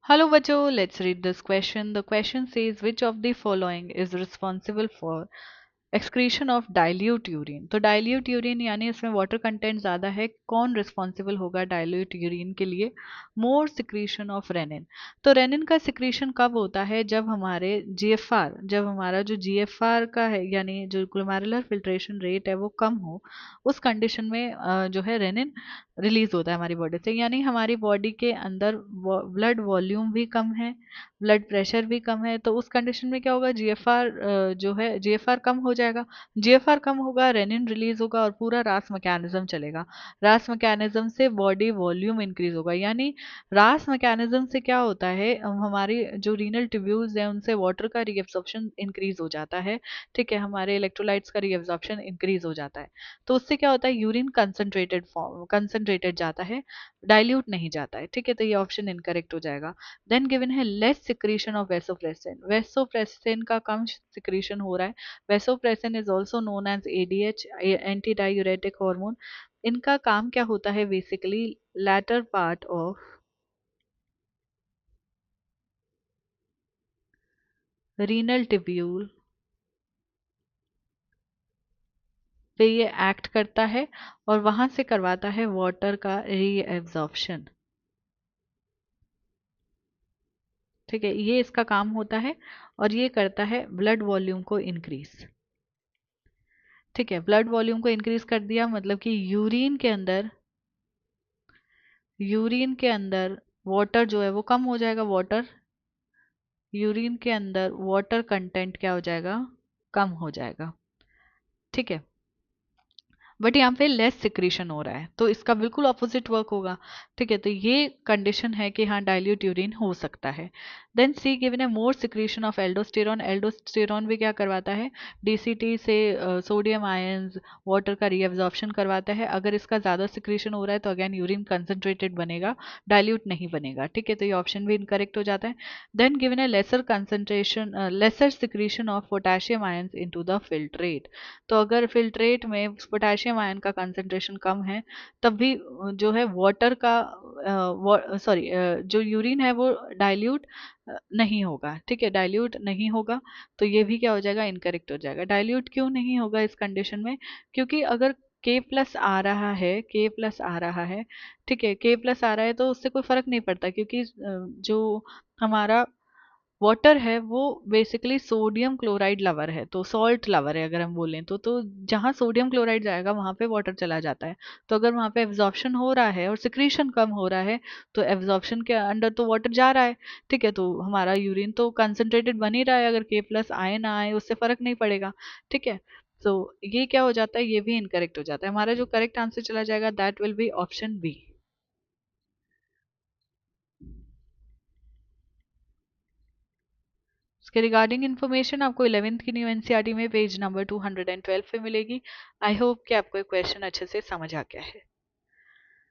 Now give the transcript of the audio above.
Hello बच्चों, let's read this question. The question says which of the following is responsible for excretion of dilute urine. तो dilute urine यानी इसमें water content ज़्यादा है, कौन responsible होगा डाइल्यूट यूरिन के लिए? मोर सिक्रीशन ऑफ रेनिन। तो रेनिन का सिक्रीशन कब होता है? जब हमारे जीएफआर, जब हमारा जो जीएफआर का है यानी जो ग्लोमेरुलर फिल्ट्रेशन रेट है वो कम हो, उस कंडीशन में जो है रेनिन रिलीज होता है हमारी बॉडी से। यानी हमारी बॉडी के अंदर ब्लड वॉल्यूम भी कम है, ब्लड प्रेशर भी कम है, तो उस कंडीशन में क्या होगा? जीएफआर जो है जीएफआर कम हो जाएगा। जीएफआर कम होगा, रेनिन रिलीज होगा और पूरा रास मैकेनिज्म चलेगा। रास मैकेनिज्म से बॉडी वॉल्यूम इंक्रीज होगा। यानी रास मैकेनिज्म से क्या होता है, हमारी जो रीनल ट्यूब्यूल्स हैं उनसे वाटर का रीएब्जॉर्प्शन इंक्रीज हो जाता है। ठीक है, हमारे इलेक्ट्रोलाइट्स का रीएब्जॉर्प्शन इंक्रीज हो जाता है। तो उससे क्या होता है? यूरिन कंसंट्रेटेड फॉर्म कंसंट्रेटेड जाता है, डाइल्यूट नहीं जाता है। ठीक है, तो ये ऑप्शन इनकरेक्ट हो जाएगा। देन गिवन है less secretion of vasopressin. Vasopressin का कम सिक्रीशन हो रहा है। Vasopressin is also known as ADH, anti diuretic hormone. इनका काम क्या होता है? Basically later part of renal tubule पे ये एक्ट करता है और वहां से करवाता है वाटर का रीएब्जॉर्प्शन। ठीक है, ये इसका काम होता है और ये करता है ब्लड वॉल्यूम को इंक्रीज। ठीक है, ब्लड वॉल्यूम को इंक्रीज कर दिया मतलब कि यूरिन के अंदर वाटर जो है वो कम हो जाएगा। यूरिन के अंदर वाटर कंटेंट क्या हो जाएगा? कम हो जाएगा। ठीक है, बट यहाँ पे लेस सिक्रीशन हो रहा है तो इसका बिल्कुल ऑपोजिट वर्क होगा। ठीक है, तो ये कंडीशन है कि हाँ डाइल्यूट यूरिन हो सकता है। देन सी गिवन है मोर सिक्रीशन ऑफ एल्डोस्टेरॉन। एल्डोस्टेरॉन भी क्या करवाता है? डीसीटी से सोडियम आयंस वाटर का रीअब्जॉर्प्शन करवाता है। अगर इसका ज़्यादा सिक्रीशन हो रहा है तो अगेन यूरिन कंसनट्रेटेड बनेगा, डाइल्यूट नहीं बनेगा। ठीक है, तो ये ऑप्शन भी इनकरेक्ट हो जाता है। देन गिवन है lesser secretion of potassium ions into the filtrate. तो अगर फिल्ट्रेट में पोटेशियम आयन का कंसंट्रेशन कम है तब भी जो है वाटर का सॉरी जो यूरिन है वो डाइल्यूट नहीं होगा। ठीक है, डाइल्यूट नहीं होगा, तो ये भी क्या हो जाएगा? इनकरेक्ट हो जाएगा। डाइल्यूट क्यों नहीं होगा इस कंडीशन में? क्योंकि अगर के प्लस आ रहा है, के प्लस आ रहा है, ठीक है, के प्लस आ रहा है तो उससे कोई फर्क नहीं पड़ता क्योंकि जो हमारा वाटर है वो बेसिकली सोडियम क्लोराइड लवर है, तो सॉल्ट लवर है अगर हम बोलें तो जहाँ सोडियम क्लोराइड जाएगा वहां पे वाटर चला जाता है। तो अगर वहां पे एब्जॉर्प्शन हो रहा है और सिक्रीशन कम हो रहा है तो एब्जॉर्प्शन के अंडर तो वाटर जा रहा है। ठीक है, तो हमारा यूरिन तो कंसंट्रेटेड बन ही रहा है, अगर के प्लस आए ना आए उससे फर्क नहीं पड़ेगा। ठीक है, तो ये क्या हो जाता है? ये भी इनकरेक्ट हो जाता है। हमारा जो करेक्ट आंसर चला जाएगा that will be option B. इसके रिगार्डिंग इन्फॉर्मेशन आपको 11th की न्यू एनसीईआरटी में पेज नंबर 212 पे मिलेगी। आई होप कि आपको ये क्वेश्चन अच्छे से समझ आ गया है।